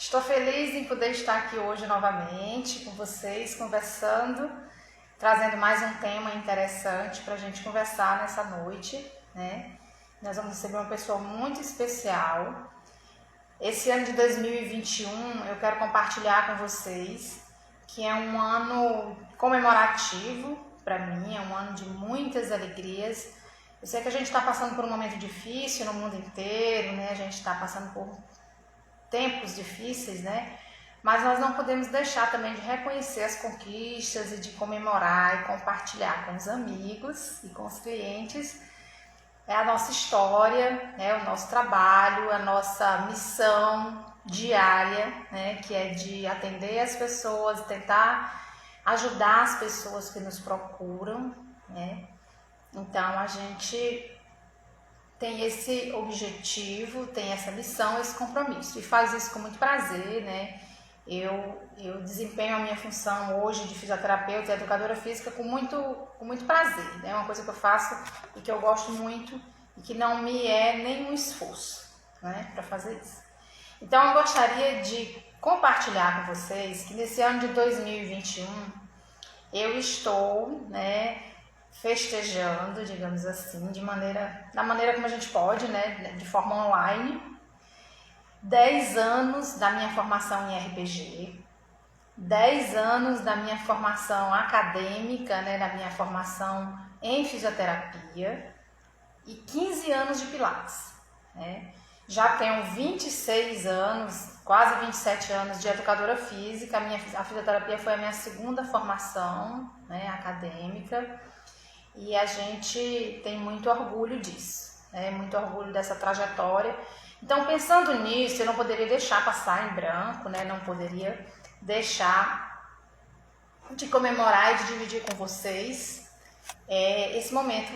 Estou feliz em poder estar aqui hoje novamente com vocês, conversando, trazendo mais um tema interessante para a gente conversar nessa noite, né? Nós vamos receber uma pessoa muito especial. Esse ano de 2021 eu quero compartilhar com vocês que é um ano comemorativo para mim, é um ano de muitas alegrias. Eu sei que a gente está passando por um momento difícil no mundo inteiro, né? A gente está passando por tempos difíceis, né? Mas nós não podemos deixar também de reconhecer as conquistas e de comemorar e compartilhar com os amigos e com os clientes a nossa história, né? O nosso trabalho, a nossa missão diária, né? Que é de atender as pessoas, tentar ajudar as pessoas que nos procuram, né? Então a gente tem esse objetivo, tem essa missão, esse compromisso e faz isso com muito prazer, né? Eu desempenho a minha função hoje de fisioterapeuta e educadora física com muito prazer, né? É uma coisa que eu faço e que eu gosto muito e que não me é nenhum esforço, né, para fazer isso. Então eu gostaria de compartilhar com vocês que nesse ano de 2021 eu estou, né, festejando, digamos assim, da maneira como a gente pode, né, de forma online, 10 anos da minha formação em RPG, 10 anos da minha formação acadêmica, né, da minha formação em fisioterapia e 15 anos de Pilates, né? Já tenho 26 anos, quase 27 anos de educadora física, a fisioterapia foi a minha segunda formação, né, acadêmica. E a gente tem muito orgulho disso, né? Muito orgulho dessa trajetória. Então, pensando nisso, eu não poderia deixar passar em branco, né? Não poderia deixar de comemorar e de dividir com vocês esse momento,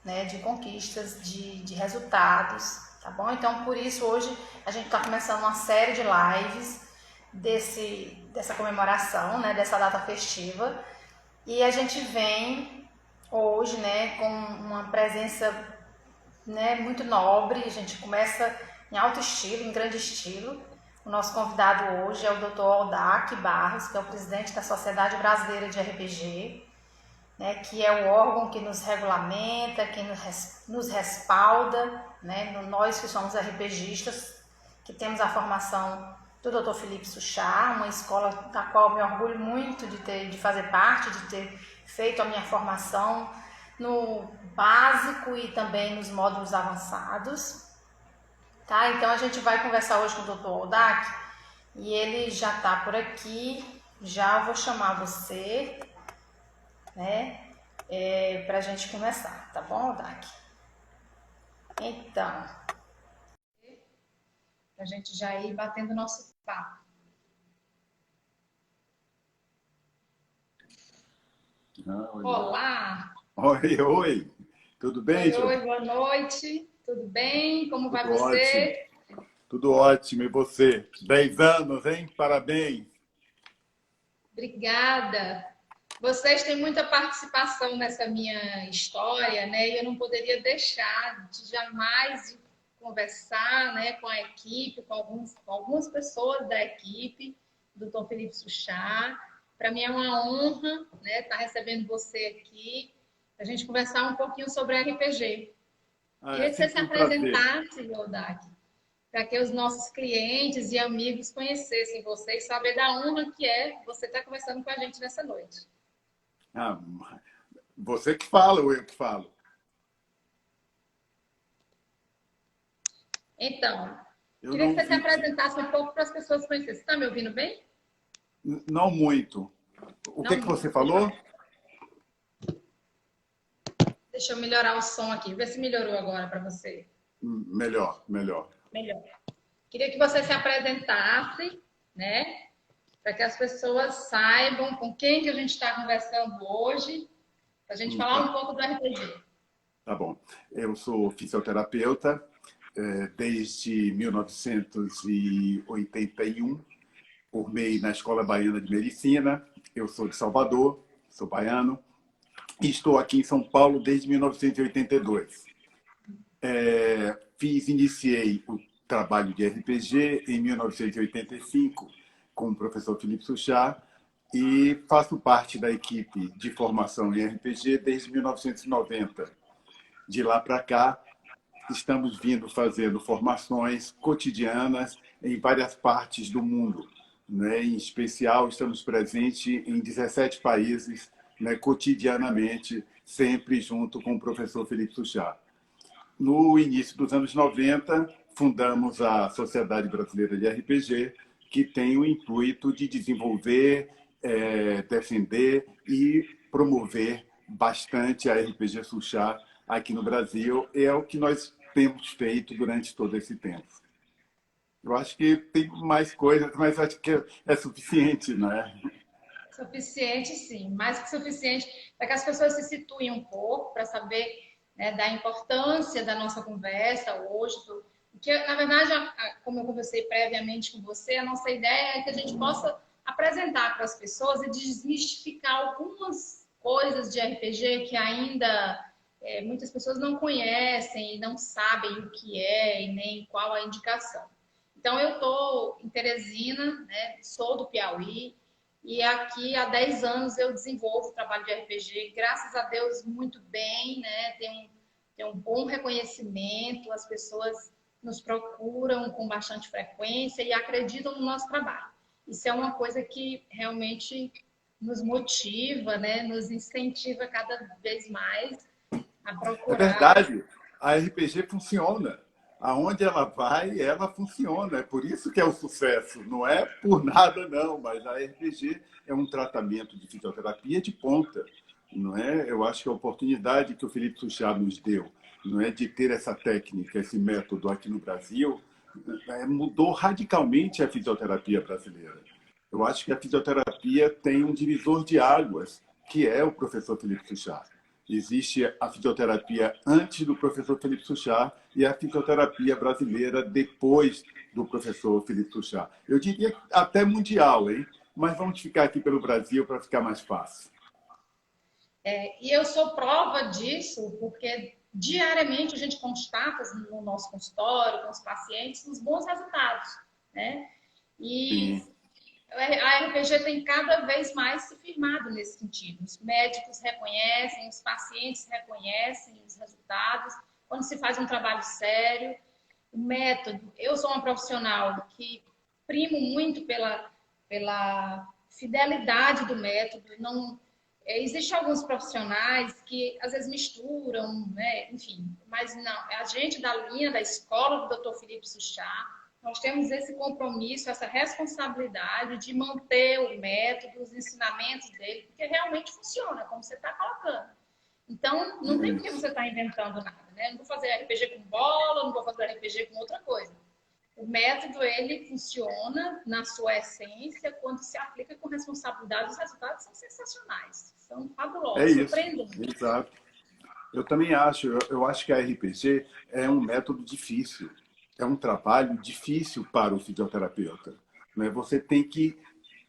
né? De conquistas, de resultados, tá bom? Então, por isso, hoje a gente está começando uma série de lives dessa comemoração, né? Dessa data festiva. E a gente vem hoje, né, com uma presença, né, muito nobre. A gente começa em alto estilo, em grande estilo. O nosso convidado hoje é o Dr. Aldac Barros, que é o presidente da Sociedade Brasileira de RPG, né, que é o órgão que nos regulamenta, que nos respalda, né, nós que somos RPGistas, que temos a formação do Dr. Felipe Suchá, uma escola da qual eu me orgulho muito de fazer parte, de ter feito a minha formação no básico e também nos módulos avançados, tá? Então a gente vai conversar hoje com o Dr. Aldac e ele já está por aqui, já vou chamar você, né, para a gente começar, tá bom, Aldac? Então, a gente já ir batendo nosso papo. Olá! Oi, oi! Tudo bem, Oi, boa noite. Tudo bem? Como vai Tudo você? Ótimo. Tudo ótimo. E você? 10 anos, hein? Parabéns! Obrigada. Vocês têm muita participação nessa minha história, né? E eu não poderia deixar de jamais conversar, né, com a equipe, com algumas pessoas da equipe do Dr. Felipe Suchá. Para mim é uma honra, né, estar recebendo você aqui, para a gente conversar um pouquinho sobre RPG. Queria É que você se sempre um prazer. apresentasse, Aldac, para que os nossos clientes e amigos conhecessem você e saber da honra que é você estar conversando com a gente nessa noite. Ah, você que fala ou eu que falo? Então, Eu queria que não você se vi. apresentasse um pouco para as pessoas conhecerem. Você está me ouvindo bem? Não muito. O Não que você muito. falou? Deixa eu melhorar o som aqui. Vê se melhorou agora para você. Melhor, melhor. Melhor. Queria que você se apresentasse, né? Para que as pessoas saibam com quem que a gente está conversando hoje, para a gente falar um Tá, pouco do RPG. tá bom. Eu sou fisioterapeuta desde 1981. Formei na Escola Baiana de Medicina. Eu sou de Salvador, sou baiano. E estou aqui em São Paulo desde 1982. Iniciei trabalho de RPG em 1985 com o professor Felipe Suchard e faço parte da equipe de formação em RPG desde 1990. De lá para cá, estamos vindo fazendo formações cotidianas em várias partes do mundo. Né? Em especial, estamos presentes em 17 países, né, cotidianamente, sempre junto com o professor Felipe Suchard. No início dos anos 90, fundamos a Sociedade Brasileira de RPG, que tem o intuito de desenvolver, defender e promover bastante a RPG Suchard aqui no Brasil. É o que nós temos feito durante todo esse tempo. Eu acho que tem mais coisas, mas acho que é suficiente, né? Suficiente, sim, mais que suficiente para que as pessoas se situem um pouco, para saber, né, da importância da nossa conversa hoje, porque, na verdade, como eu conversei previamente com você, a nossa ideia é que a gente possa apresentar para as pessoas e desmistificar algumas coisas de RPG que ainda muitas pessoas não conhecem e não sabem o que é e nem qual a indicação. Então, eu estou em Teresina, né, sou do Piauí, e aqui há 10 anos eu desenvolvo o trabalho de RPG, graças a Deus, muito bem, né? Tem um bom reconhecimento, as pessoas nos procuram com bastante frequência e acreditam no nosso trabalho. Isso é uma coisa que realmente nos motiva, né? Nos incentiva cada vez mais a É procurar. verdade, a RPG funciona. Aonde ela vai, ela funciona. É por isso que é o sucesso. Não é por nada, não, mas a RPG é um tratamento de fisioterapia de ponta. Não é? Eu acho que a oportunidade que o Felipe Suchard nos deu, não é, de ter essa técnica, esse método aqui no Brasil, mudou radicalmente a fisioterapia brasileira. Eu acho que a fisioterapia tem um divisor de águas, que é o professor Felipe Suchard. Existe a fisioterapia antes do professor Felipe Suchard e a fisioterapia brasileira depois do professor Felipe Suchard. Eu diria até mundial, hein? Mas vamos ficar aqui pelo Brasil para ficar mais fácil. E eu sou prova disso, porque diariamente a gente constata no nosso consultório, com os pacientes, os bons resultados, né? E Sim. a RPG tem cada vez mais se firmado nesse sentido. Os médicos reconhecem, os pacientes reconhecem os resultados, quando se faz um trabalho sério. O método, eu sou uma profissional que primo muito pela fidelidade do método, não. Existem alguns profissionais que às vezes misturam, né? Enfim, mas não, a gente da linha da escola do Dr. Felipe Suchard, nós temos esse compromisso, essa responsabilidade de manter o método, os ensinamentos dele, porque realmente funciona, como você está colocando. Então, não tem por que você estar inventando nada, né? Não vou fazer RPG com bola, não vou fazer RPG com outra coisa. O método, ele funciona na sua essência quando se aplica com responsabilidade. Os resultados são sensacionais, são É fabulosos, isso, surpreendentes. exato. Eu também acho, eu acho que a RPG é um método difícil, é um trabalho difícil para o fisioterapeuta. Né? Você tem que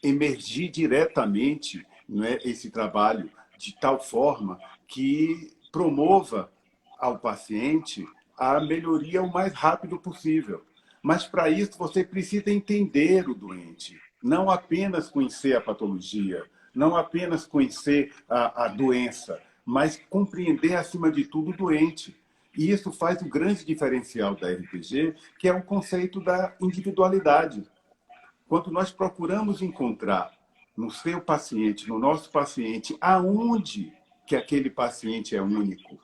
emergir diretamente, né, esse trabalho de tal forma que promova ao paciente a melhoria o mais rápido possível. Mas para isso você precisa entender o doente, não apenas conhecer a patologia, não apenas conhecer a doença, mas compreender acima de tudo o doente. E isso faz o grande diferencial da RPG, que é o conceito da individualidade. Quando nós procuramos encontrar no seu paciente, no nosso paciente, aonde que aquele paciente é único,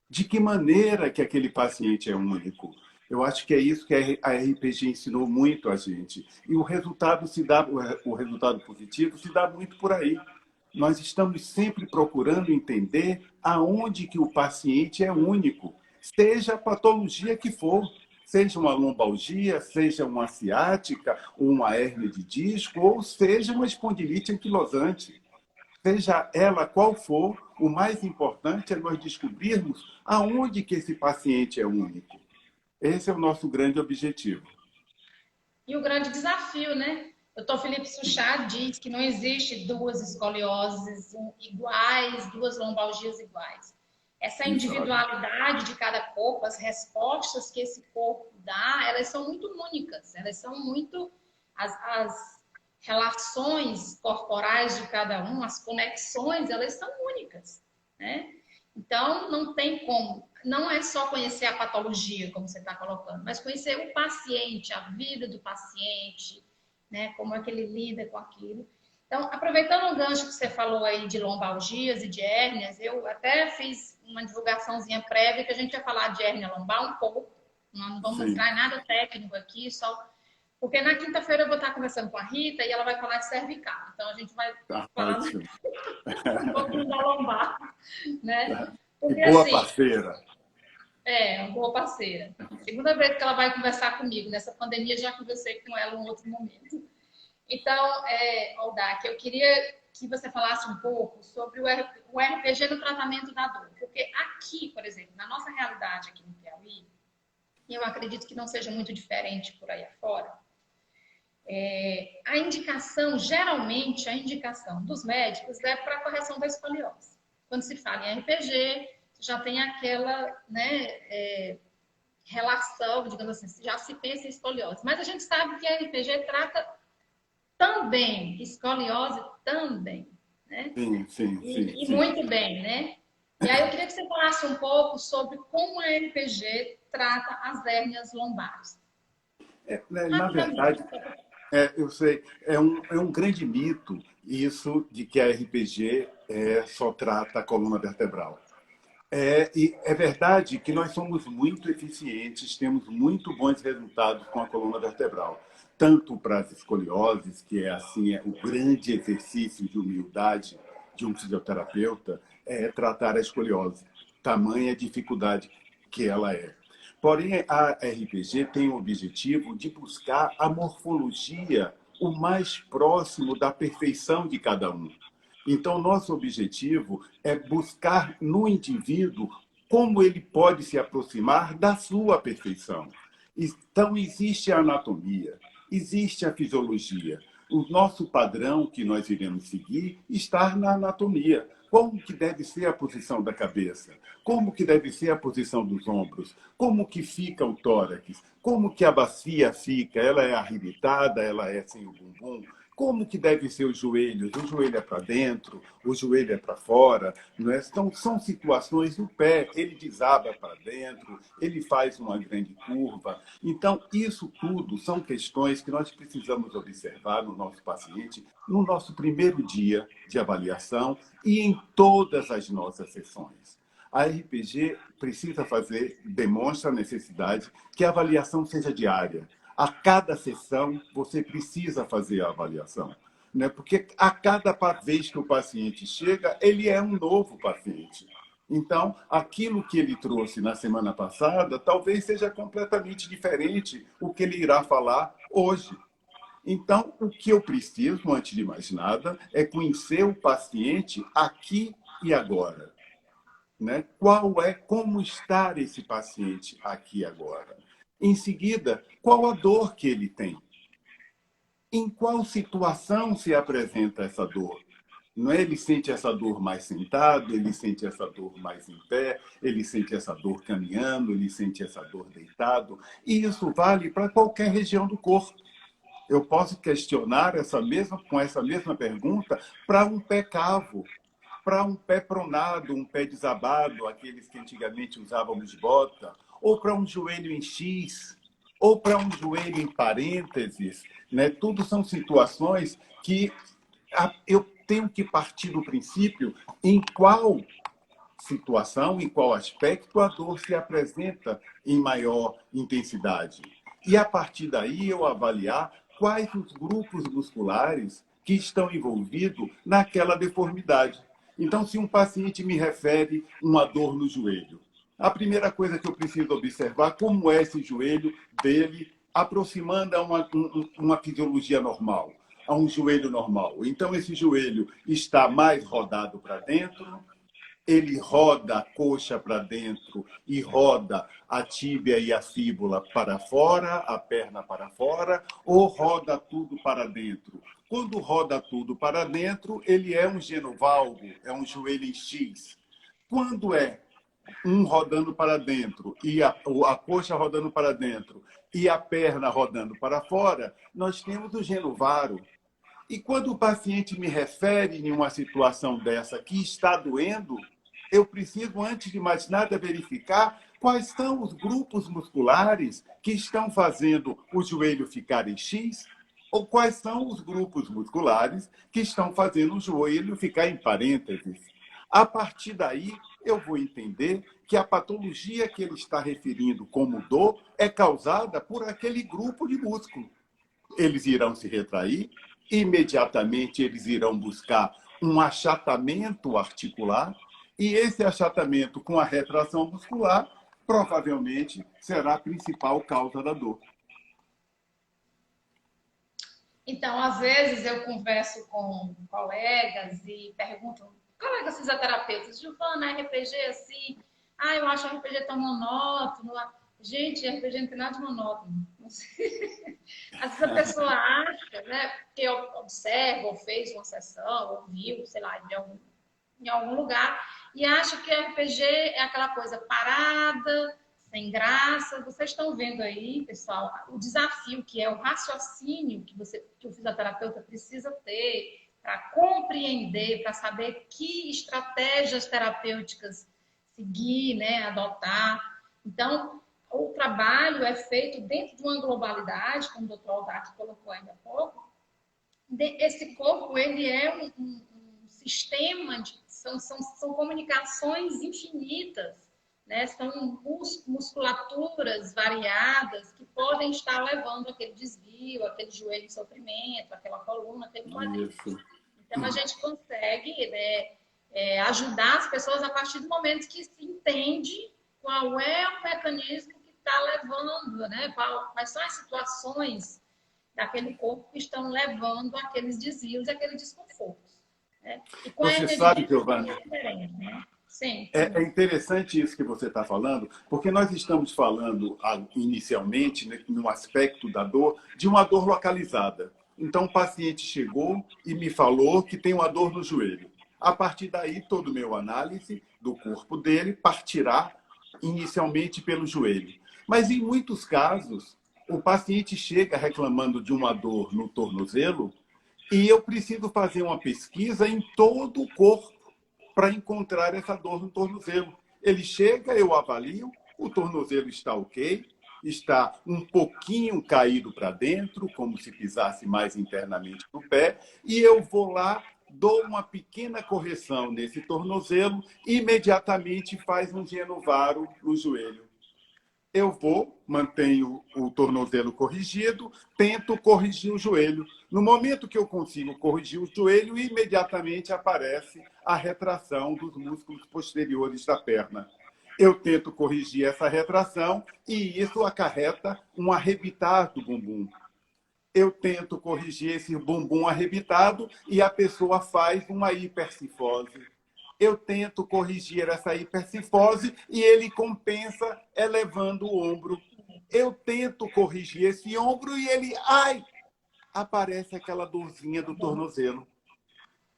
de que maneira que aquele paciente é único. Eu acho que é isso que a RPG ensinou muito a gente. E o resultado se dá, o resultado positivo se dá muito por aí. Nós estamos sempre procurando entender aonde que o paciente é único, seja a patologia que for, seja uma lombalgia, seja uma ciática, ou uma hérnia de disco, ou seja uma espondilite anquilosante. Seja ela qual for, o mais importante é nós descobrirmos aonde que esse paciente é único. Esse é o nosso grande objetivo. E o grande desafio, né? O Dr. Felipe Suchard diz que não existe duas escolioses iguais, duas lombalgias iguais. Essa Exato. individualidade de cada corpo, as respostas que esse corpo dá, elas são muito únicas, elas são muito... As relações corporais de cada um, as conexões, elas são únicas, né? Então, não tem como. Não é só conhecer a patologia, como você está colocando, mas conhecer o paciente, a vida do paciente, né? Como é que ele lida com aquilo. Então, aproveitando o gancho que você falou aí de lombalgias e de hérnias, eu até fiz uma divulgaçãozinha prévia que a gente ia falar de hérnia lombar um pouco. Não vamos Sim. entrar em nada técnico aqui, só... Porque na quinta-feira eu vou estar conversando com a Rita e ela vai falar de cervical. Então, a gente vai Tá falar ótimo. um pouquinho da lombar, né? Que Porque, boa assim, parceira. uma boa parceira. Segunda vez que ela vai conversar comigo. Nessa pandemia, já conversei com ela em um outro momento. Então, Aldac, eu queria que você falasse um pouco sobre o RPG no tratamento da dor. Porque aqui, por exemplo, na nossa realidade aqui no Piauí, e eu acredito que não seja muito diferente por aí afora, a indicação, geralmente, a indicação dos médicos é para a correção da escoliose. Quando se fala em RPG, já tem aquela, né, relação, digamos assim, já se pensa em escoliose. Mas a gente sabe que a RPG trata também, escoliose também, né? Sim, sim, sim, E sim. muito bem, né? E aí eu queria que você falasse um pouco sobre como a RPG trata as hérnias lombares. Na verdade, Rapidamente. eu sei, é um grande mito isso de que a RPG só trata a coluna vertebral. E é verdade que nós somos muito eficientes, temos muito bons resultados com a coluna vertebral, tanto para as escolioses, que é assim o grande exercício de humildade de um fisioterapeuta, é tratar a escoliose, tamanha dificuldade que ela é. Porém, a RPG tem o objetivo de buscar a morfologia o mais próximo da perfeição de cada um. Então, nosso objetivo é buscar no indivíduo como ele pode se aproximar da sua perfeição. Então, existe a anatomia, existe a fisiologia. O nosso padrão que nós iremos seguir está na anatomia. Como que deve ser a posição da cabeça? Como que deve ser a posição dos ombros? Como que fica o tórax? Como que a bacia fica? Ela é arrebitada? Ela é sem o bumbum? Como que deve ser os joelhos? O joelho é para dentro, o joelho é para fora, não é? Então, são situações, o pé, ele desaba para dentro, ele faz uma grande curva. Então, isso tudo são questões que nós precisamos observar no nosso paciente no nosso primeiro dia de avaliação e em todas as nossas sessões. A RPG precisa fazer, demonstra a necessidade que a avaliação seja diária. A cada sessão, você precisa fazer a avaliação. Né? Porque a cada vez que o paciente chega, ele é um novo paciente. Então, aquilo que ele trouxe na semana passada talvez seja completamente diferente o que ele irá falar hoje. Então, o que eu preciso, antes de mais nada, é conhecer o paciente aqui e agora. Né? Como está esse paciente aqui e agora? Em seguida, qual a dor que ele tem? Em qual situação se apresenta essa dor? Não é? Ele sente essa dor mais sentado, ele sente essa dor mais em pé, ele sente essa dor caminhando, ele sente essa dor deitado. E isso vale para qualquer região do corpo. Eu posso questionar com essa mesma pergunta para um pé cavo, para um pé pronado, um pé desabado, aqueles que antigamente usávamos bota, ou para um joelho em X, ou para um joelho em parênteses. Né? Tudo são situações que eu tenho que partir do princípio em qual situação, em qual aspecto a dor se apresenta em maior intensidade. E, a partir daí, eu avaliar quais os grupos musculares que estão envolvidos naquela deformidade. Então, se um paciente me refere uma dor no joelho, a primeira coisa que eu preciso observar é como é esse joelho dele, aproximando a uma fisiologia normal, a um joelho normal. Então, esse joelho está mais rodado para dentro, ele roda a coxa para dentro e roda a tíbia e a fíbula para fora, a perna para fora, ou roda tudo para dentro. Quando roda tudo para dentro, ele é um genovalgo, é um joelho em X. Quando é um rodando para dentro e a coxa rodando para dentro e a perna rodando para fora, nós temos o genovaro. E quando o paciente me refere em uma situação dessa que está doendo, eu preciso, antes de mais nada, verificar quais são os grupos musculares que estão fazendo o joelho ficar em X ou quais são os grupos musculares que estão fazendo o joelho ficar em parênteses. A partir daí, eu vou entender que a patologia que ele está referindo como dor é causada por aquele grupo de músculo. Eles irão se retrair, imediatamente eles irão buscar um achatamento articular, e esse achatamento com a retração muscular provavelmente será a principal causa da dor. Então, às vezes eu converso com colegas e pergunto, colegas fisioterapeutas, Giovana, RPG assim, eu acho o RPG tão monótono. Gente, RPG não tem nada de monótono. Às vezes a pessoa acha, né, que observa, ou fez uma sessão, ou viu, sei lá, em algum lugar, e acha que RPG é aquela coisa parada, sem graça. Vocês estão vendo aí, pessoal, o desafio que é o raciocínio que o fisioterapeuta precisa ter para compreender, para saber que estratégias terapêuticas seguir, né, adotar. Então, o trabalho é feito dentro de uma globalidade, como o doutor Aldac colocou ainda há pouco. Esse corpo, ele é um sistema, são comunicações infinitas, né? São musculaturas variadas que podem estar levando aquele desvio, aquele joelho em sofrimento, aquela coluna, aquele quadril. Então, a gente consegue, né, ajudar as pessoas a partir do momento que se entende qual é o mecanismo que está levando, né? Quais são as situações daquele corpo que estão levando aqueles desvios e aqueles desconfortos. Né? E com Você sabe, Giovana, né? Sim. é interessante isso que você está falando, porque nós estamos falando inicialmente, né, no aspecto da dor, de uma dor localizada. Então, o paciente chegou e me falou que tem uma dor no joelho. A partir daí, todo o meu análise do corpo dele partirá inicialmente pelo joelho. Mas, em muitos casos, o paciente chega reclamando de uma dor no tornozelo e eu preciso fazer uma pesquisa em todo o corpo para encontrar essa dor no tornozelo. Ele chega, eu avalio, o tornozelo está ok, está um pouquinho caído para dentro, como se pisasse mais internamente no pé, e eu vou lá, dou uma pequena correção nesse tornozelo, e imediatamente faz um genovaro no joelho. Eu vou, mantenho o tornozelo corrigido, tento corrigir o joelho. No momento que eu consigo corrigir o joelho, imediatamente aparece a retração dos músculos posteriores da perna. Eu tento corrigir essa retração e isso acarreta um arrebitar do bumbum. Eu tento corrigir esse bumbum arrebitado e a pessoa faz uma hipercifose. Eu tento corrigir essa hipercifose e ele compensa elevando o ombro. Eu tento corrigir esse ombro e ele, aparece aquela dorzinha do tornozelo.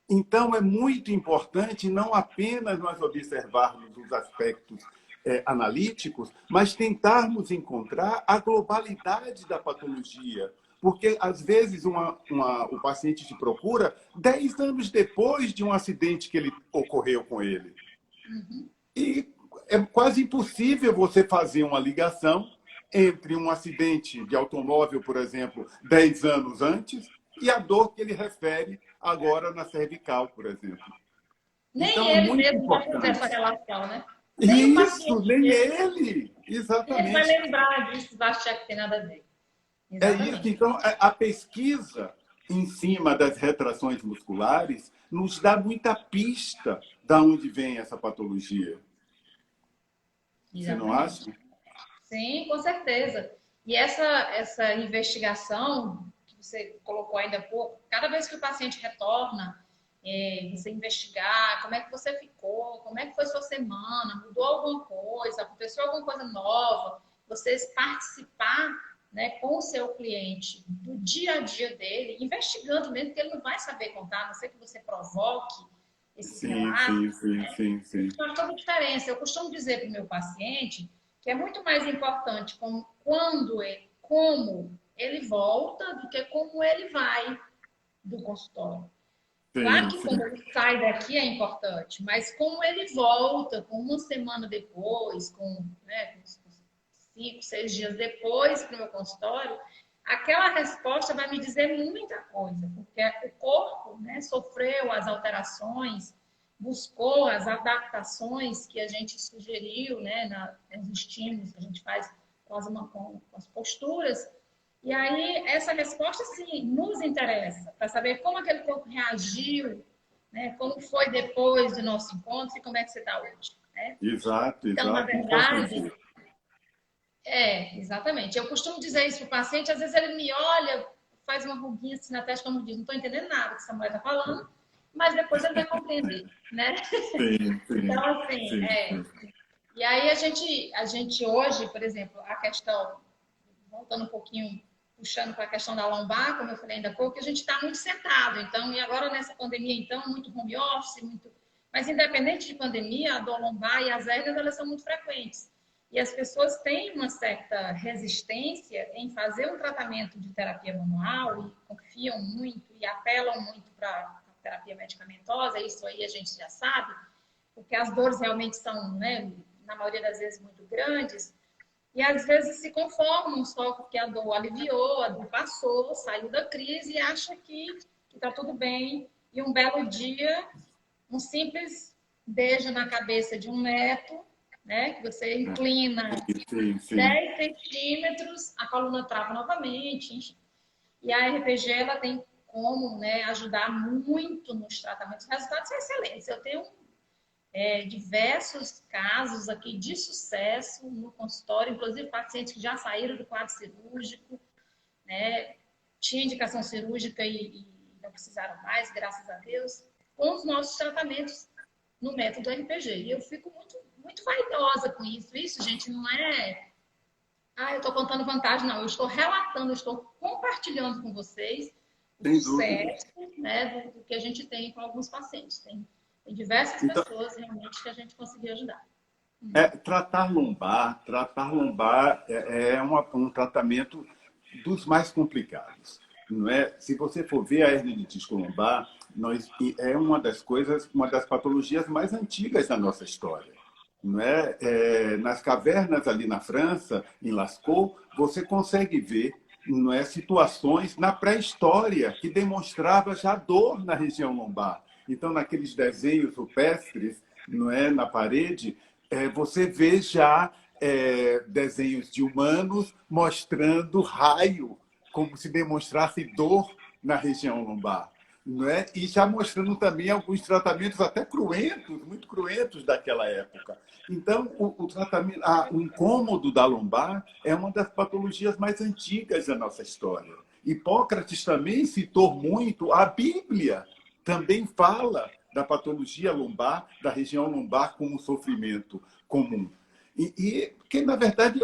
Então, é muito importante não apenas nós observarmos os aspectos analíticos, mas tentarmos encontrar a globalidade da patologia. Porque, às vezes, o paciente te procura 10 anos depois de um acidente que ocorreu com ele. E é quase impossível você fazer uma ligação entre um acidente de automóvel, por exemplo, 10 anos antes, e a dor que ele refere agora na cervical, por exemplo. Nem então, ele muito mesmo vai importante. fazer essa relação, né? Isso, nem ele. Exatamente. Ele vai lembrar disso, vai achar que tem nada a ver. Exatamente. É isso. Então, a pesquisa em cima das retrações musculares nos dá muita pista de onde vem essa patologia. Exatamente. Você não acha? Sim, com certeza. E essa investigação que você colocou ainda há pouco, cada vez que o paciente retorna, você investigar como é que você ficou, como é que foi sua semana, mudou alguma coisa, aconteceu alguma coisa nova, vocês participar, né, com o seu cliente do dia a dia dele, investigando mesmo, porque ele não vai saber contar, a não ser que você provoque, esses Sim, sim, relatos, sim, né? sim, sim. Isso faz toda a diferença. Eu costumo dizer para o meu paciente que é muito mais importante como ele volta do que como ele vai do consultório. Claro Sim, que sim. como ele sai daqui é importante, mas como ele volta com uma semana depois, com 5, 6 dias depois para o meu consultório, aquela resposta vai me dizer muita coisa, porque o corpo, né, sofreu as alterações, buscou as adaptações que a gente sugeriu, né, nos estímulos que a gente faz com as posturas. E aí, essa resposta, sim, nos interessa, para saber como aquele corpo reagiu, né, como foi depois do nosso encontro e como é que você está hoje. Né? Exato, Então, na exato, verdade, importante. exatamente. Eu costumo dizer isso para o paciente, às vezes ele me olha, faz uma ruguinha assim na testa, como diz, não estou entendendo nada que essa mulher está falando, mas depois ele vai compreender, né? Sim, Então, sim, assim, sim, sim. E aí a gente hoje, por exemplo, a questão, voltando um pouquinho, puxando para a questão da lombar, como eu falei ainda há pouco, a gente está muito sentado, então, e agora nessa pandemia, então, muito home office, muito... Mas independente de pandemia, a dor lombar e as hérnias, elas são muito frequentes. E as pessoas têm uma certa resistência em fazer um tratamento de terapia manual e confiam muito e apelam muito para a terapia medicamentosa, isso aí a gente já sabe, porque as dores realmente são, né, na maioria das vezes, muito grandes, e às vezes se conformam só porque a dor aliviou, a dor passou, saiu da crise e acha que está tudo bem. E um belo dia, um simples beijo na cabeça de um neto, né, que você inclina Sim, sim. 10 centímetros, a coluna trava novamente, enfim. E a RPG ela tem como, né, ajudar muito nos tratamentos. Os resultados são excelentes. Eu tenho diversos casos aqui de sucesso no consultório, inclusive pacientes que já saíram do quadro cirúrgico, né? Tinha indicação cirúrgica e não precisaram mais, graças a Deus, com os nossos tratamentos no método RPG. E eu fico muito, muito vaidosa com isso. Isso, gente, não é... eu estou contando vantagem, não. Eu estou relatando, eu estou compartilhando com vocês o Sem dúvida. sucesso, né, do que a gente tem com alguns pacientes. Tem diversas Então, pessoas realmente que a gente conseguiu ajudar. tratar lombar um tratamento dos mais complicados, não é? Se você for ver a hernia de disco lombar, é uma das coisas, uma das patologias mais antigas da nossa história. Não é? Nas cavernas ali na França, em Lascaux, você consegue ver, não é, situações na pré-história que demonstrava já dor na região lombar. Então, naqueles desenhos rupestres, não é, na parede, você vê já desenhos de humanos mostrando raio, como se demonstrasse dor na região lombar. Não é? E já mostrando também alguns tratamentos até cruentos, muito cruentos daquela época. Então, o tratamento, o incômodo da lombar é uma das patologias mais antigas da nossa história. Hipócrates também citou muito, a Bíblia também fala da patologia lombar, da região lombar como um sofrimento comum. Porque, na verdade,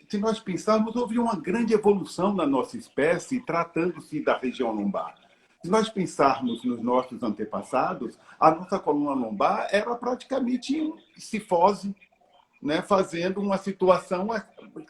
se nós pensarmos, houve uma grande evolução na nossa espécie tratando-se da região lombar. Se nós pensarmos nos nossos antepassados, a nossa coluna lombar era praticamente cifose, né, fazendo uma situação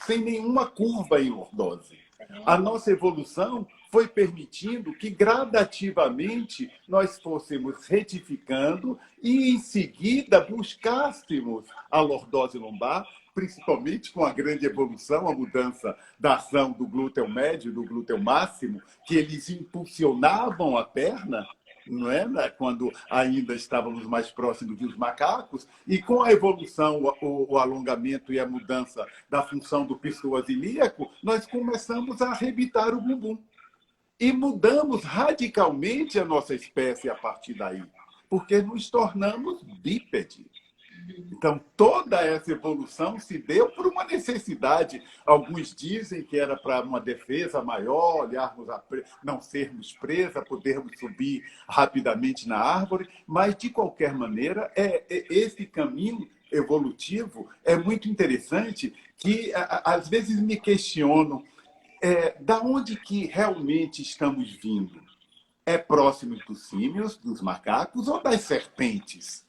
sem nenhuma curva em lordose. A nossa evolução foi permitindo que gradativamente nós fôssemos retificando e, em seguida, buscássemos a lordose lombar, principalmente com a grande evolução, a mudança da ação do glúteo médio e do glúteo máximo, que eles impulsionavam a perna, não é? Quando ainda estávamos mais próximos dos macacos, e com a evolução, o alongamento e a mudança da função do psoas ilíaco, nós começamos a arrebitar o bumbum. E mudamos radicalmente a nossa espécie a partir daí, porque nos tornamos bípede. Então, toda essa evolução se deu por uma necessidade. Alguns dizem que era para uma defesa maior, não sermos presa, podermos subir rapidamente na árvore, mas, de qualquer maneira, esse caminho evolutivo é muito interessante, que às vezes me questiono da onde que realmente estamos vindo. É próximo dos símios, dos macacos ou das serpentes?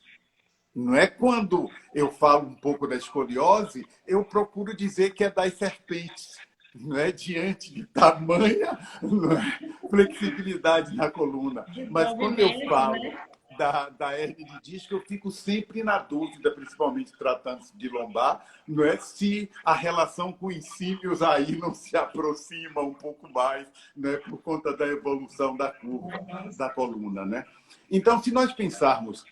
Não é? Quando eu falo um pouco da escoliose, eu procuro dizer que é das serpentes, não é? Diante de tamanha, não é? Flexibilidade na coluna. Mas quando eu Desenvolvimento, falo né? da hernia de disco, eu fico sempre na dúvida, principalmente tratando-se de lombar, não é? Se a relação com os símios aí não se aproxima um pouco mais, não é? Por conta da evolução da curva da coluna, né? Então, se nós pensarmos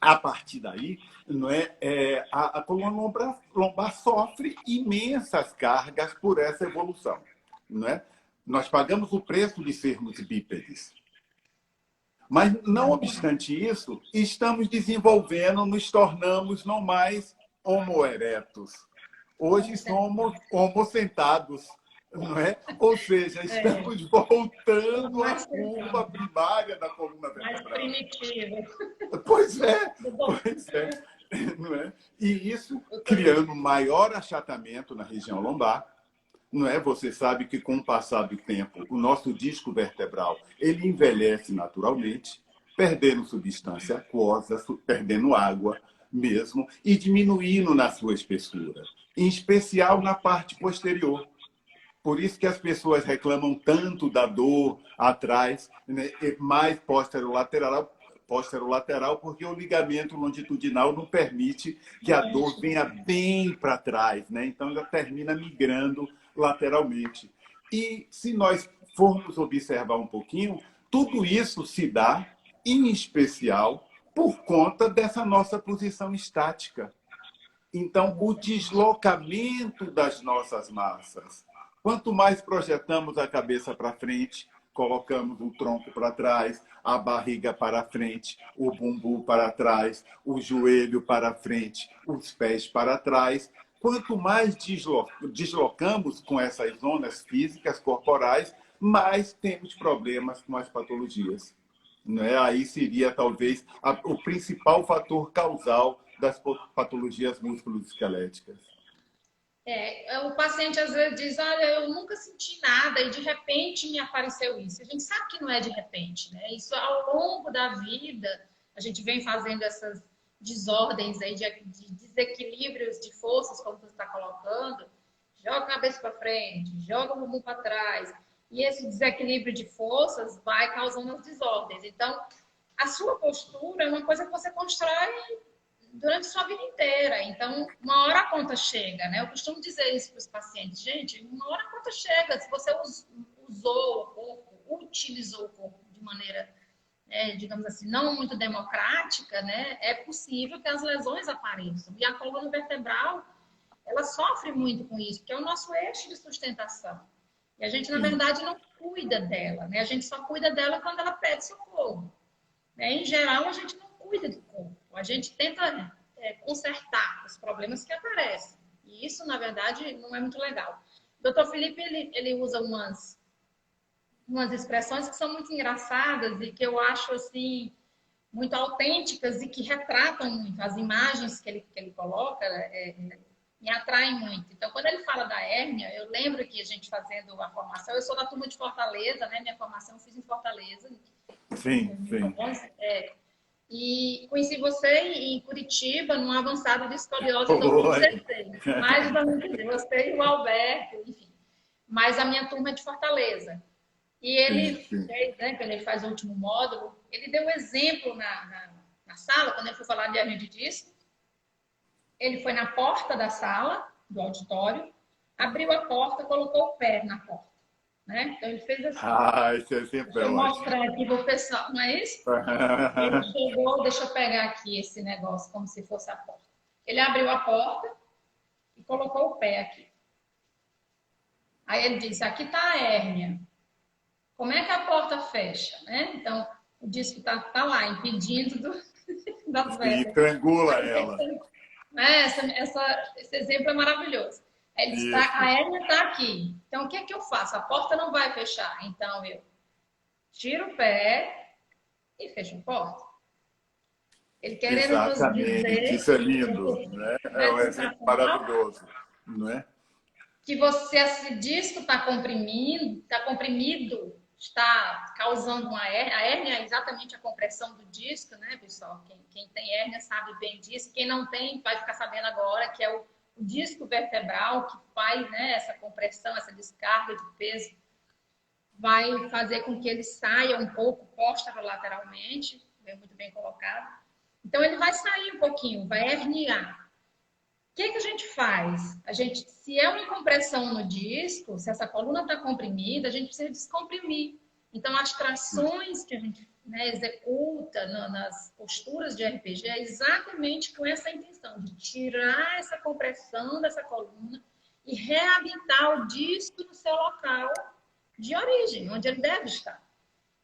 a partir daí, não é, a coluna lombar sofre imensas cargas por essa evolução. Não é? Nós pagamos o preço de sermos bípedes. Mas, não obstante isso, estamos desenvolvendo, nos tornamos não mais homo erectus. Hoje somos homo sentados. Não é? Ou seja, estamos voltando à curva primária da coluna Mais vertebral. primitivo. Pois é, pois é. Não é? E isso criando maior achatamento na região lombar. Não é? Você sabe que com o passar do tempo, o nosso disco vertebral ele envelhece naturalmente, perdendo substância aquosa, perdendo água mesmo e diminuindo na sua espessura, em especial na parte posterior. Por isso que as pessoas reclamam tanto da dor atrás, né? Mais posterolateral, porque o ligamento longitudinal não permite que a dor venha bem para trás, né? Então ela termina migrando lateralmente. E se nós formos observar um pouquinho, tudo isso se dá, em especial, por conta dessa nossa posição estática. Então, o deslocamento das nossas massas. Quanto mais projetamos a cabeça para frente, colocamos o tronco para trás, a barriga para frente, o bumbum para trás, o joelho para frente, os pés para trás. Quanto mais deslocamos com essas zonas físicas corporais, mais temos problemas com as patologias. Né? Aí seria, talvez, o principal fator causal das patologias musculoesqueléticas. O paciente às vezes diz, olha, eu nunca senti nada e de repente me apareceu isso. A gente sabe que não é de repente, né? Isso ao longo da vida, a gente vem fazendo essas desordens aí de desequilíbrios de forças, como você está colocando, joga a cabeça para frente, joga o bumbum para trás. E esse desequilíbrio de forças vai causando as desordens. Então, a sua postura é uma coisa que você constrói durante a sua vida inteira. Então, uma hora a conta chega, né? Eu costumo dizer isso para os pacientes. Gente, uma hora a conta chega. Se você usou o corpo, utilizou o corpo de maneira, digamos assim, não muito democrática, né? É possível que as lesões apareçam. E a coluna vertebral, ela sofre muito com isso, porque é o nosso eixo de sustentação. E a gente, na verdade, não cuida dela, né? A gente só cuida dela quando ela pede socorro. Né? Em geral, a gente não cuida do corpo. A gente tenta consertar os problemas que aparecem. E isso, na verdade, não é muito legal. O Dr. Felipe, ele usa umas expressões que são muito engraçadas e que eu acho, assim, muito autênticas e que retratam muito. As imagens que ele coloca me atraem muito. Então, quando ele fala da hérnia, eu lembro que a gente fazendo a formação, eu sou da turma de Fortaleza, né? Minha formação eu fiz em Fortaleza. Sim, sim. E conheci você em Curitiba, num avançado de escoliose em 2016. Mais de você e o Alberto, enfim. Mas a minha turma é de Fortaleza. E ele fez, né, quando ele faz o último módulo, ele deu um exemplo na sala, quando ele foi falar de hernia de disco. Ele foi na porta da sala, do auditório, abriu a porta, colocou o pé na porta. Né? Então ele fez assim. Isso é sempre Vou mostrar aqui pro pessoal, não é isso? Ele chegou, deixa eu pegar aqui esse negócio como se fosse a porta. Ele abriu a porta e colocou o pé aqui. Aí ele disse, aqui está a hérnia. Como é que a porta fecha? Né? Então, o disco tá lá, impedindo das vértebras. E triangula ela. Esse exemplo é maravilhoso. Ele está, a hérnia está aqui. Então, o que é que eu faço? A porta não vai fechar. Então, eu tiro o pé e fecho a porta. Ele querendo nos dizer... Isso é lindo. Né? É um exemplo maravilhoso. Não é? Que você, esse disco está comprimido, está causando uma hérnia. A hérnia é exatamente a compressão do disco, né, pessoal? Quem tem hérnia sabe bem disso. Quem não tem vai ficar sabendo agora que é o disco vertebral que faz, né, essa compressão, essa descarga de peso, vai fazer com que ele saia um pouco posterolateralmente, muito bem colocado. Então, ele vai sair um pouquinho, vai herniar. O que a gente faz? Se é uma compressão no disco, se essa coluna está comprimida, a gente precisa descomprimir. Então, as trações que a gente, né, executa nas posturas de RPG é exatamente com essa intenção, de tirar essa compressão dessa coluna e reabilitar o disco no seu local de origem, onde ele deve estar.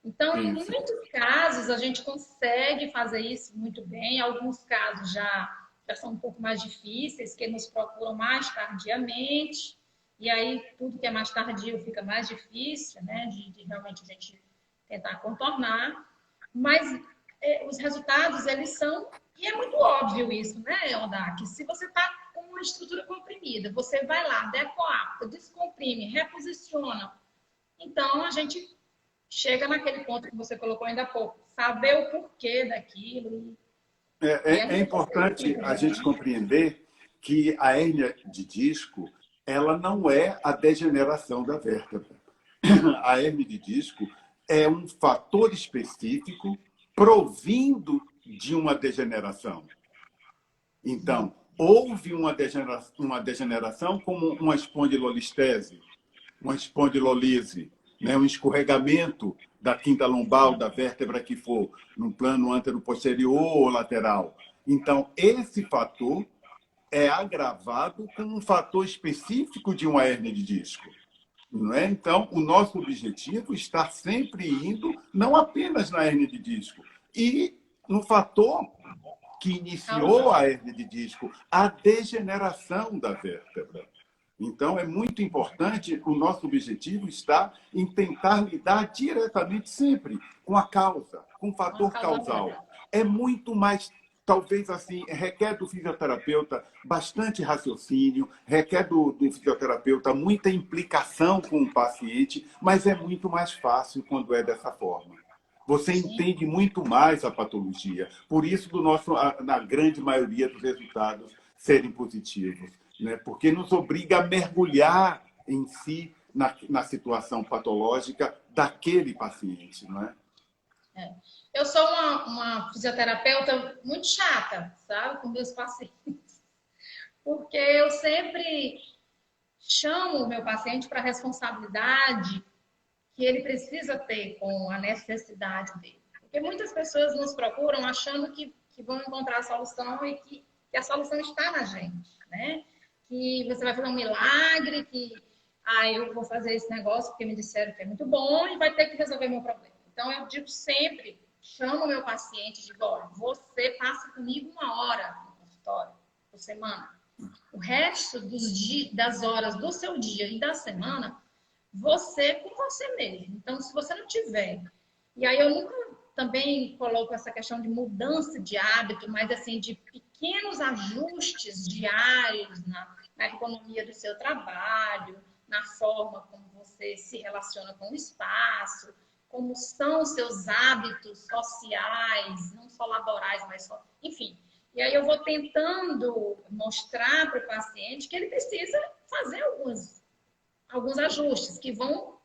Então, em muitos casos, a gente consegue fazer isso muito bem. Alguns casos já são um pouco mais difíceis, que nos procuram mais tardiamente. E aí, tudo que é mais tardio fica mais difícil, né? De realmente a gente tentar contornar. Mas os resultados, eles são... E é muito óbvio isso, né, Oda? Que se você está com uma estrutura comprimida, você vai lá, decoapta, descomprime, reposiciona. Então, a gente chega naquele ponto que você colocou ainda há pouco. Saber o porquê daquilo. É importante a gente compreender que a hérnia de disco, ela não é a degeneração da vértebra. A hérnia de disco é um fator específico provindo de uma degeneração. Então, houve uma degeneração como uma espondilolistese, uma espondilolise, né? Um escorregamento da quinta lombar, da vértebra que for no plano anteroposterior ou lateral. Então, esse fator é agravado com um fator específico de uma hérnia de disco. Não é? Então, o nosso objetivo está sempre indo, não apenas na hérnia de disco, e no fator que iniciou a hérnia de disco, a degeneração da vértebra. Então, é muito importante, o nosso objetivo está em tentar lidar diretamente sempre com a causa, com o fator causal. É muito mais, talvez assim, requer do fisioterapeuta bastante raciocínio, requer do fisioterapeuta muita implicação com o paciente, mas é muito mais fácil quando é dessa forma. Você entende muito mais a patologia, por isso na grande maioria dos resultados serem positivos. Né? Porque nos obriga a mergulhar em si na situação patológica daquele paciente. Não é? Eu sou uma fisioterapeuta muito chata, sabe, com meus pacientes, porque eu sempre chamo o meu paciente para a responsabilidade que ele precisa ter com a necessidade dele. Porque muitas pessoas nos procuram achando que vão encontrar a solução e que a solução está na gente, né? Que você vai fazer um milagre, que eu vou fazer esse negócio porque me disseram que é muito bom e vai ter que resolver meu problema. Então, eu digo sempre, chamo o meu paciente e digo, olha, você passa comigo 1 hora no consultório por semana. O resto das horas do seu dia e da semana, você com você mesmo. Então, se você não tiver... E aí, eu nunca também coloco essa questão de mudança de hábito, mas assim, de pequenos ajustes diários na economia do seu trabalho, na forma como você se relaciona com o espaço, como são os seus hábitos sociais, não só laborais, mas enfim. E aí eu vou tentando mostrar para o paciente que ele precisa fazer alguns ajustes que vão...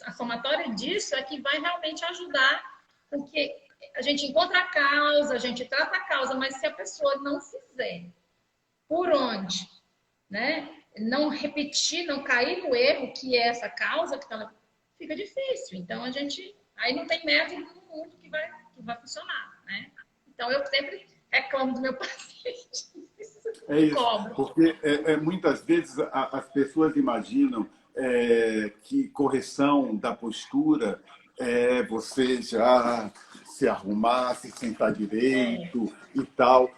A somatória disso é que vai realmente ajudar, porque a gente encontra a causa, a gente trata a causa, mas se a pessoa não fizer por onde, né? Não repetir, não cair no erro que é essa causa, fica difícil. Então, aí não tem método no mundo que vai funcionar, né? Então, eu sempre reclamo do meu paciente. É isso, porque muitas vezes as pessoas imaginam que correção da postura é você já se arrumar, se sentar direito e tal.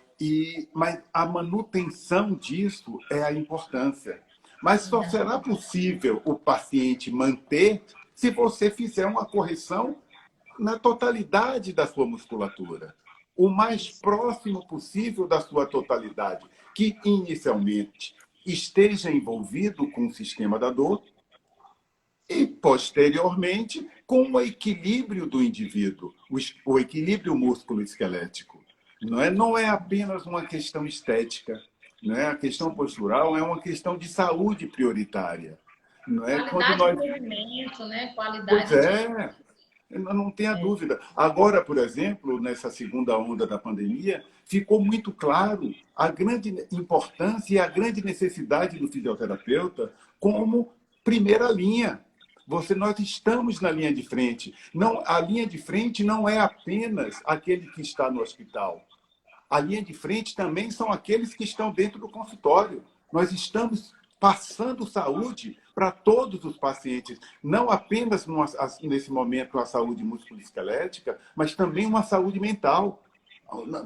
Mas a manutenção disso é a importância. Mas só será possível o paciente manter se você fizer uma correção na totalidade da sua musculatura. O mais próximo possível da sua totalidade, que inicialmente esteja envolvido com o sistema da dor e, posteriormente, com o equilíbrio do indivíduo, o equilíbrio músculo-esquelético. Não é apenas uma questão estética, não é? A questão postural é uma questão de saúde prioritária. Não é? Quando Qualidade nós... do movimento, né? Pois Qualidade de... é, não tenha dúvida. Agora, por exemplo, nessa segunda onda da pandemia, ficou muito claro a grande importância e a grande necessidade do fisioterapeuta como primeira linha. Nós estamos na linha de frente. Não, a linha de frente não é apenas aquele que está no hospital. A linha de frente também são aqueles que estão dentro do consultório. Nós estamos passando saúde para todos os pacientes, não apenas nesse momento a saúde musculoesquelética, mas também uma saúde mental.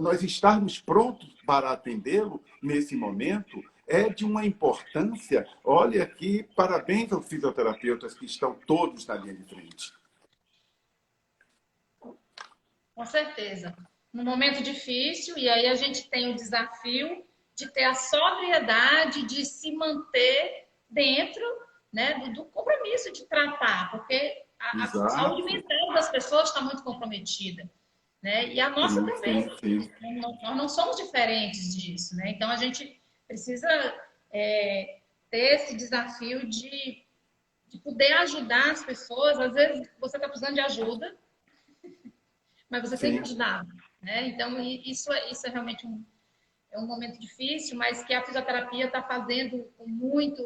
Nós estarmos prontos para atendê-lo nesse momento é de uma importância. Olha aqui, parabéns aos fisioterapeutas que estão todos na linha de frente. Com certeza. Num momento difícil, e aí a gente tem o desafio de ter a sobriedade de se manter dentro, né, do compromisso de tratar, porque a saúde mental das pessoas está muito comprometida, né? E a nossa também. Sim. Nós não somos diferentes disso, né? Então a gente precisa ter esse desafio de poder ajudar as pessoas. Às vezes você está precisando de ajuda, mas você tem que ajudar, né? Então isso é realmente um momento difícil, mas que a fisioterapia está fazendo com muita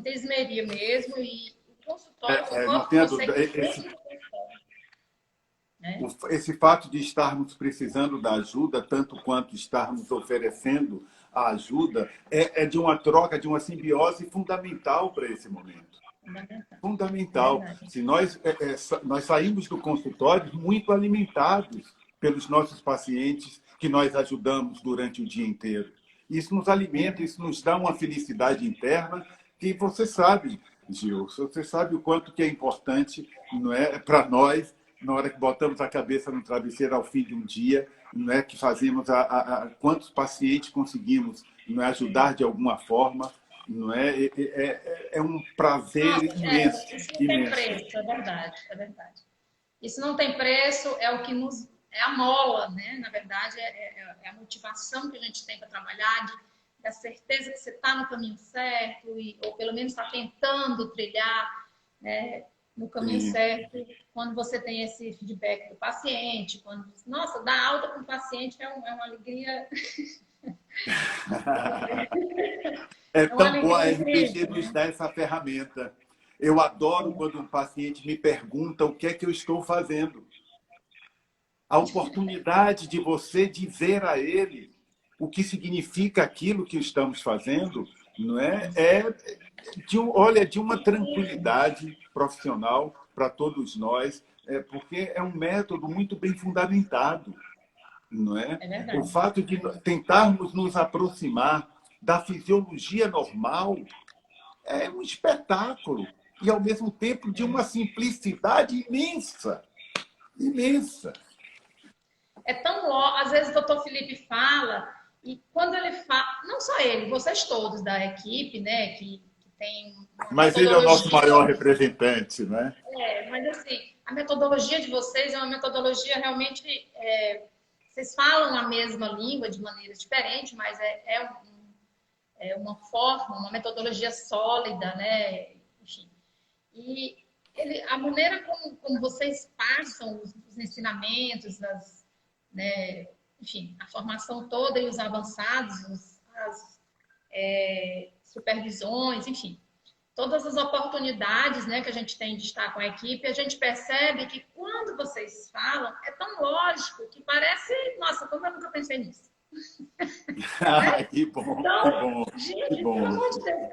esmeria mesmo, e o consultório, não tenha dúvida. Esse fato de estarmos precisando da ajuda, tanto quanto estarmos oferecendo a ajuda, é de uma troca, de uma simbiose fundamental para esse momento. Fundamental. Se nós saímos do consultório muito alimentados pelos nossos pacientes que nós ajudamos durante o dia inteiro. Isso nos alimenta, isso nos dá uma felicidade interna que você sabe, Gil, você sabe o quanto que é importante, não é, para nós, na hora que botamos a cabeça no travesseiro ao fim de um dia, não é, que fazemos quantos pacientes conseguimos, não é, ajudar de alguma forma, não é? É um prazer imenso. Isso não tem preço, é verdade, é verdade. Isso não tem preço, é o que nos... É a mola, né? Na verdade, é a motivação que a gente tem para trabalhar, da certeza que você está no caminho certo, ou pelo menos está tentando trilhar, né, no caminho certo, quando você tem esse feedback do paciente, quando, nossa, dar alta para o paciente é uma alegria. É tão bom, a RPG nos dá essa ferramenta. Eu adoro quando um paciente me pergunta o que é que eu estou fazendo. A oportunidade de você dizer a ele o que significa aquilo que estamos fazendo, não é? Olha, de uma tranquilidade profissional para todos nós, porque é um método muito bem fundamentado, não é? O fato de tentarmos nos aproximar da fisiologia normal é um espetáculo e, ao mesmo tempo, de uma simplicidade imensa. Imensa. É tão... Às vezes o doutor Felipe fala, e quando ele fala... Não só ele, vocês todos da equipe, né, que tem... Mas ele é o nosso maior representante, né? Mas assim, a metodologia de vocês é uma metodologia realmente... vocês falam a mesma língua de maneiras diferentes, mas é uma forma, uma metodologia sólida, né? Enfim. E a maneira como vocês passam os ensinamentos, né? Enfim, a formação toda e os avançados, as supervisões, enfim, todas as oportunidades, né, que a gente tem de estar com a equipe, a gente percebe que quando vocês falam, é tão lógico que parece, nossa, como eu nunca pensei nisso. Que bom, então, que bom. Gente, que bom. pelo amor de Deus,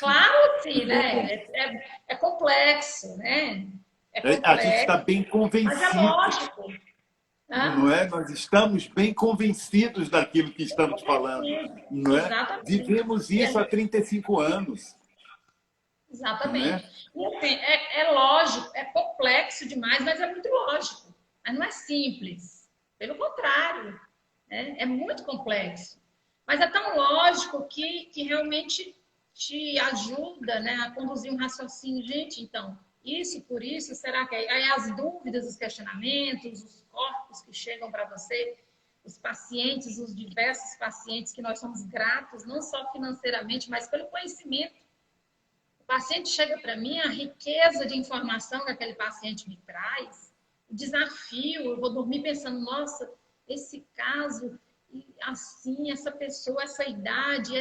claro, sim, né? É complexo, né? A gente está bem convencido. Mas é lógico. Não é? Nós estamos bem convencidos daquilo que estamos falando. Não é? Exatamente. Vivemos isso há 35 anos. Exatamente. E, assim, é lógico, é complexo demais, mas é muito lógico. Mas não é simples. Pelo contrário, né? É muito complexo. Mas é tão lógico que realmente te ajuda, né, a conduzir um raciocínio. Gente, então, isso por isso, será que aí as dúvidas, os questionamentos, os corpos que chegam para você, os pacientes, os diversos pacientes que nós somos gratos, não só financeiramente, mas pelo conhecimento. O paciente chega para mim, a riqueza de informação que aquele paciente me traz, o desafio, eu vou dormir pensando, nossa, esse caso, assim, essa pessoa, essa idade,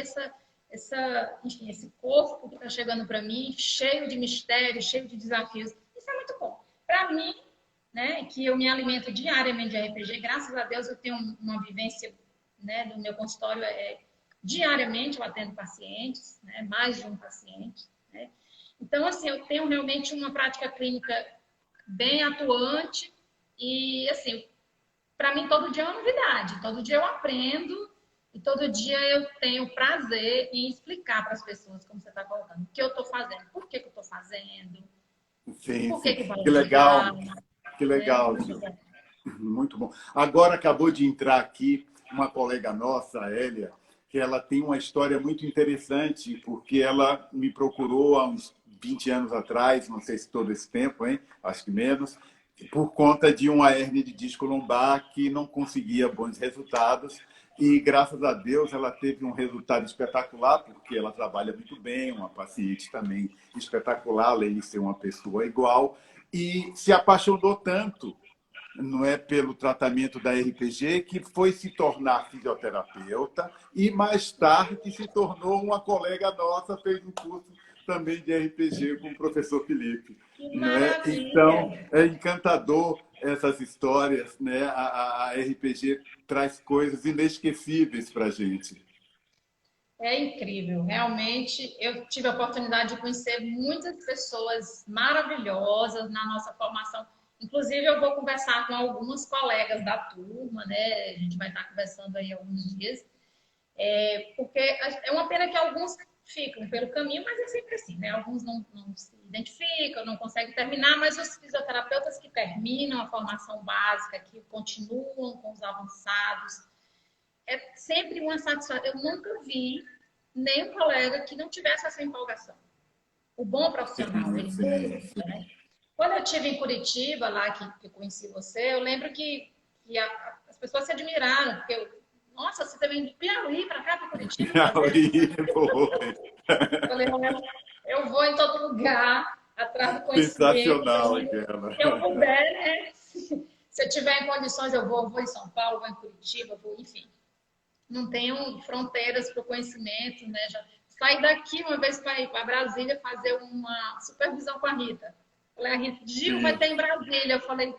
enfim, esse corpo que está chegando para mim, cheio de mistérios, cheio de desafios. Isso é muito bom. Para mim, né, que eu me alimento diariamente de RPG, graças a Deus eu tenho uma vivência, né, do meu consultório, diariamente eu atendo pacientes, né, mais de um paciente, né? Então, assim, eu tenho realmente uma prática clínica bem atuante e, assim, para mim todo dia é uma novidade, todo dia eu aprendo e todo dia eu tenho prazer em explicar para as pessoas, como você está colocando, o que eu estou fazendo, por que eu estou fazendo, Sim, por sim. que vai Que legal, ajudar, que né? legal, Gil. Muito bom. Agora acabou de entrar aqui uma colega nossa, a Hélia, que ela tem uma história muito interessante, porque ela me procurou há uns 20 anos atrás, não sei se todo esse tempo, hein? Acho que menos, por conta de uma hérnia de disco lombar que não conseguia bons resultados. E, graças a Deus, ela teve um resultado espetacular, porque ela trabalha muito bem, uma paciente também espetacular, além de ser uma pessoa igual, e se apaixonou tanto, não é, pelo tratamento da RPG, que foi se tornar fisioterapeuta e mais tarde se tornou uma colega nossa, fez um curso também de RPG com o professor Felipe, Que não é? Então, maravilha! é encantador essas histórias, né? A RPG traz coisas inesquecíveis para a gente. É incrível, realmente. Eu tive a oportunidade de conhecer muitas pessoas maravilhosas na nossa formação. Inclusive, eu vou conversar com algumas colegas da turma, né? A gente vai estar conversando aí alguns dias, porque é uma pena que alguns ficam pelo caminho, mas é sempre assim, né? Alguns não se identificam, não conseguem terminar, mas os fisioterapeutas que terminam a formação básica, que continuam com os avançados, é sempre uma satisfação. Eu nunca vi nenhum colega que não tivesse essa empolgação. O bom profissional, Sim, ele sim, busca, né? Quando eu estive em Curitiba, lá que eu conheci você, eu lembro que as pessoas se admiraram, porque nossa, você também de Piauí para cá, para Curitiba, fazer. Eu falei, eu vou em todo lugar, atrás do conhecimento. sensacional Se aquela. eu puder, né? Se eu tiver em condições, eu vou em São Paulo, vou em Curitiba, vou, enfim. Não tenho fronteiras para o conhecimento, né? Já saí daqui uma vez para ir para Brasília fazer uma supervisão com a Rita. Falei, a Rita, Gil, vai Sim, ter em Brasília. Eu falei,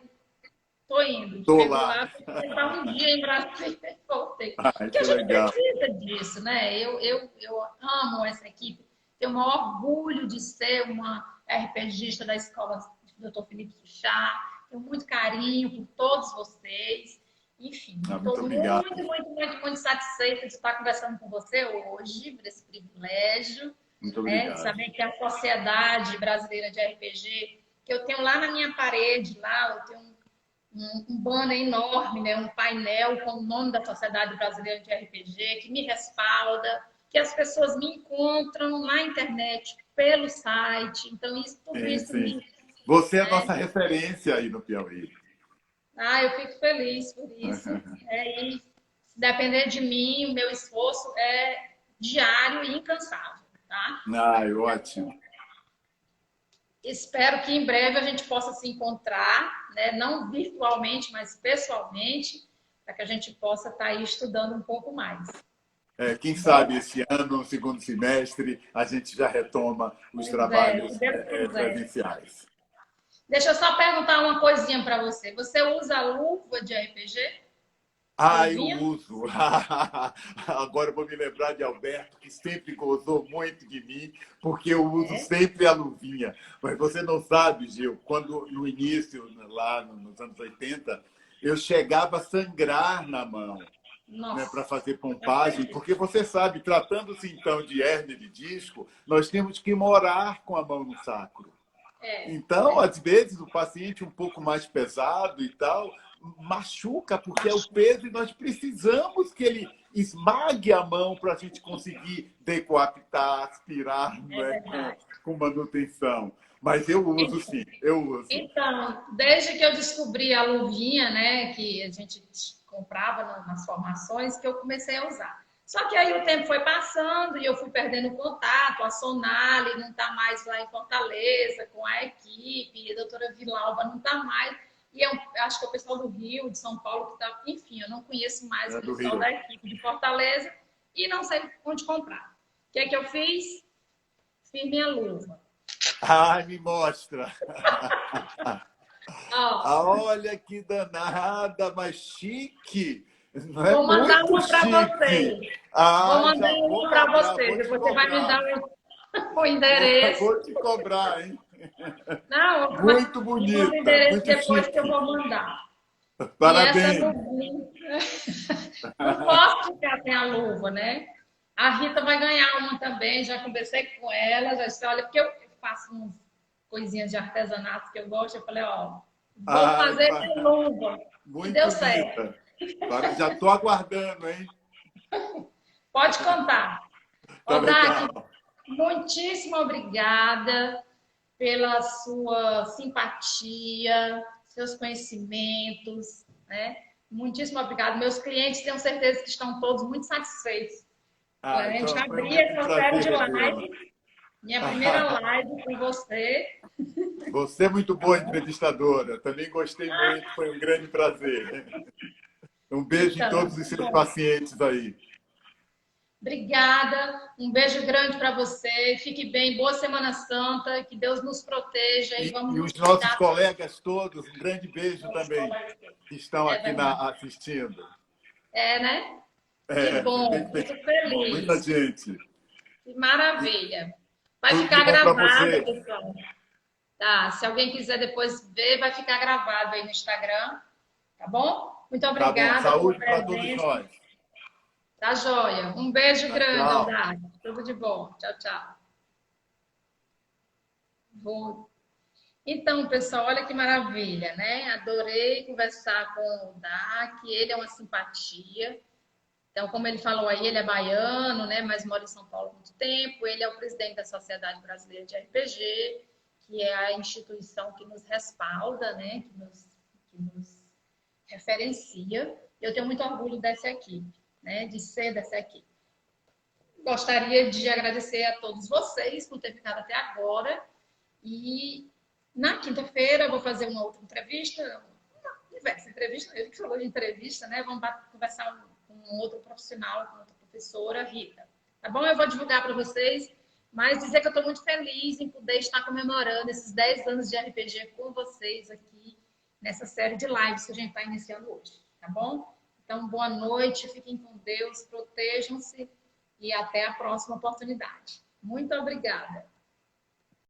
tô indo. tô Chego lá. lá, vou passar um dia em Brasília e voltei. Ai, Porque a que gente legal. precisa disso, né? Eu amo essa equipe. Tenho o maior orgulho de ser uma RPGista da escola do Dr. Felipe Suchá. Tenho muito carinho por todos vocês. Enfim, Ah, estou muito obrigado. muito satisfeita de estar conversando com você hoje, por esse privilégio, Muito né, de obrigado. saber que a Sociedade Brasileira de RPG, que eu tenho lá na minha parede, lá, eu tenho um banner enorme, né, um painel com o nome da Sociedade Brasileira de RPG, que me respalda, que as pessoas me encontram na internet, pelo site, então tudo Sim, isso sim. me... Você é a Né, nossa referência aí no Piauí. eu fico feliz por isso. E se depender de mim, o meu esforço é diário e incansável, tá? Ai, ótimo. Espero que em breve a gente possa se encontrar, né? Não virtualmente, mas pessoalmente, para que a gente possa estar aí estudando um pouco mais. Quem Tá bom? sabe esse ano, no segundo semestre, a gente já retoma os Pois é, se trabalhos Deus quiser. presenciais. Deixa eu só perguntar uma coisinha para você. Você usa luva de RPG? A Ah, eu luvinha? uso. Agora eu vou me lembrar de Alberto, que sempre gozou muito de mim, porque eu uso É? sempre a luvinha. Mas você não sabe, Gil, quando no início, lá nos anos 80, eu chegava a sangrar na mão, né, para Nossa, fazer eu pompagem, acredito. porque você sabe, tratando-se então de hérnia de disco, nós temos que morar com a mão no sacro. Então, às vezes, o paciente um pouco mais pesado e tal, machuca, porque é o peso e nós precisamos que ele esmague a mão para a gente conseguir decoaptar, aspirar, não é, verdade. com manutenção. Mas eu uso sim, eu uso. Então, desde que eu descobri a luvinha, né, que a gente comprava nas formações, que eu comecei a usar. Só que aí o tempo foi passando e eu fui perdendo contato, a Sonali não está mais lá em Fortaleza com a equipe, a doutora Vilalba não está mais, e eu acho que é o pessoal do Rio, de São Paulo, que está, enfim, eu não conheço mais o pessoal da equipe de Fortaleza e não sei onde comprar. O que é que eu fiz? Fiz minha luva. Ai, me mostra. Ó, Olha que danada, mas chique. Não é vou mandar muito uma para chique. você. Vou Ah, mandar já vou uma para cobrar, você. vou te Depois você vai me cobrar. dar o endereço. Vou te cobrar, hein? Não, Muito me manda o bonita, endereço muito depois que eu chique. vou mandar. E essa Parabéns. luvinha. Não posso ficar sem a luva, né? A Rita vai ganhar uma também. Já conversei com ela. Já disse, olha, porque eu faço umas coisinhas de artesanato que eu gosto. Eu falei, ó, vou Ai, fazer minha luva. E deu muito certo. linda. Já estou aguardando, hein? Pode contar. Tá Ó, Daqui, legal. muitíssimo obrigada pela sua simpatia, seus conhecimentos, né? Muitíssimo obrigada. Meus clientes tenho certeza que estão todos muito satisfeitos. A gente Então foi um abrir grande essa série prazer de revê-la. live, minha primeira live com você. Você é muito boa entrevistadora. Também gostei muito, foi um grande prazer. Um beijo em Então, todos os seus pacientes aí. obrigada, um beijo grande para você, fique bem, boa Semana Santa, que Deus nos proteja e vamos E nos os nossos cuidar. colegas todos, um grande beijo Nossos também, colegas. que estão É aqui verdade. assistindo. É, né? Que É, bom, fico muita feliz. gente. Que maravilha. Vai Tudo de ficar bom para gravado, você. pessoal. Tá, se alguém quiser depois ver, vai ficar gravado aí no Instagram, tá bom? Muito Tá bom. obrigada pela Saúde para todos presença. nós. Tá joia. Um beijo Tchau, grande, tchau. Aldade. Tudo de bom. Tchau, tchau. Vou. Então, pessoal, olha que maravilha, né? Adorei conversar com o DAC, ele é uma simpatia. Então, como ele falou aí, ele é baiano, né? Mas mora em São Paulo há muito tempo. Ele é o presidente da Sociedade Brasileira de RPG, que é a instituição que nos respalda, né? Que nos referencia. Eu tenho muito orgulho dessa equipe, né? De ser dessa equipe. Gostaria de agradecer a todos vocês por ter ficado até agora. E na quinta-feira eu vou fazer uma outra entrevista, diversa entrevista, ele que falou de entrevista, né? Vamos conversar com um outro profissional, com outra professora, Rita. Tá bom? Eu vou divulgar para vocês, mas dizer que eu estou muito feliz em poder estar comemorando esses 10 anos de RPG com vocês aqui nessa série de lives que a gente está iniciando hoje, tá bom? Então, boa noite, fiquem com Deus, protejam-se e até a próxima oportunidade. Muito obrigada.